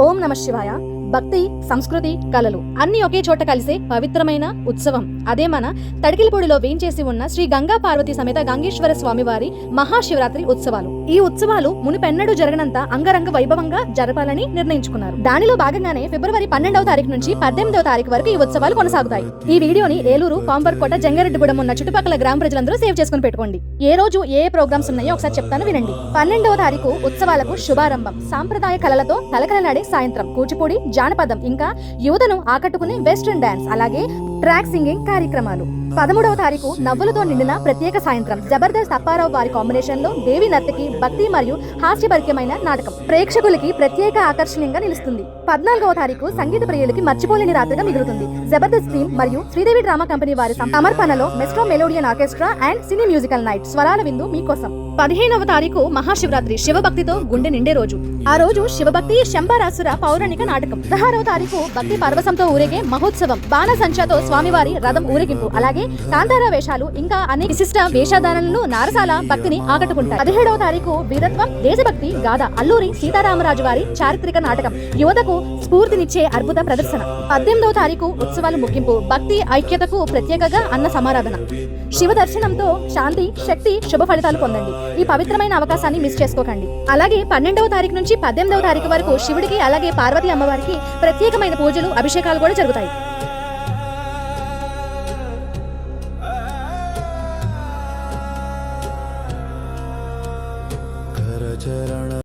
ఓం నమ శివాయ. భక్తి, సంస్కృతి, కళలు అన్ని ఒకే చోట కలిసే పవిత్రమైన ఉత్సవం. అదే మన తడికిలపూడిలో వేంచేసి ఉన్న శ్రీ గంగా పార్వతి సమేత గంగేశ్వర స్వామివారి మహాశివరాత్రి ఉత్సవాలు. ఈ ఉత్సవాలు మునిపెన్నడూ జరగనంత అంగరంగ వైభవంగా జరపాలని నిర్ణయించుకున్నారు. దానిలో భాగంగానే ఫిబ్రవరి 12వ తారీఖు నుంచి 18వ తారీఖు వరకు ఈ ఉత్సవాలు కొనసాగుతాయి. ఈ వీడియోని ఏలూరు, పాంబర్కోట, జంగారెడ్డిగూడెం ఉన్న చుట్టుపక్కల గ్రామ ప్రజలందరూ సేవ్ చేసుకుని పెట్టుకోండి. ఏ రోజు ఏ ప్రోగ్రామ్స్ ఉన్నాయో ఒకసారి చెప్తాను వినండి. 12వ తారీఖు ఉత్సవాలకు శుభారంభం. సాంప్రదాయ కళలతో కలకలలాడే సాయంత్రం, కూచిపూడి, జానపదం, ఇంకా యువతను ఆకట్టుకునే వెస్ట్రన్ డాన్స్, అలాగే ట్రాక్ సింగింగ్ కార్యక్రమాలు. 13వ తారీఖు నవ్వులతో నిండిన ప్రత్యేక సాయంత్రం. జబర్దస్త్ అప్పారావు వారి కాంబినేషన్ లో దేవి నర్తకి భక్తి మరియు హాస్యభరితమైన నాటకం ప్రేక్షకులకి ప్రత్యేక ఆకర్షణీయంగా నిలుస్తుంది. 14వ తారీఖు సంగీత ప్రియులకి మర్చిపోలేని రాత్రిగా మిగులుతుంది. జబర్దస్త్ టీమ్ మరియు శ్రీదేవి డ్రామా కంపెనీ వారి సమర్పణలో maestro melodian orchestra and cine musical night స్వరాల విందు మీకోసం. 15వ తారీఖు మహాశివరాత్రి, శివభక్తితో గుండె నిండే రోజు. ఆ రోజు శివభక్తి శంభారాసుర పౌరాణిక నాటకం. 16వ తారీఖు భక్తి పరవశంతో ఊరేగే మహోత్సవం. బాణసంచాతో స్వామివారి రథం ఊరేగింపు, అలాగే కాంతార వేషాలు, ఇంకా అన్ని విశిష్ట వేషధారణలు నారసాల భక్తిని ఆకట్టుకుంటాయి. 17వ తారీఖు వీరత్వం, దేశభక్తి గాథ, అల్లూరి సీతారామరాజు వారి చారిత్రక నాటకం, యువతకు స్ఫూర్తినిచ్చే అద్భుత ప్రదర్శన. 18వ తారీఖు ఉత్సవాలు ముగింపు, భక్తి ఐక్యతకు ప్రత్యేకగా అన్న సమారాధన. శివ దర్శనంతో శాంతి, శక్తి, శుభ ఫలితాలు పొందండి. ఈ పవిత్రమైన అవకాశాన్ని మిస్ చేసుకోకండి. అలాగే 12వ తారీఖు నుంచి 18వ తారీఖు వరకు శివుడికి అలాగే పార్వతీ అమ్మవారికి ప్రత్యేకమైన పూజలు, అభిషేకాలు కూడా జరుగుతాయి.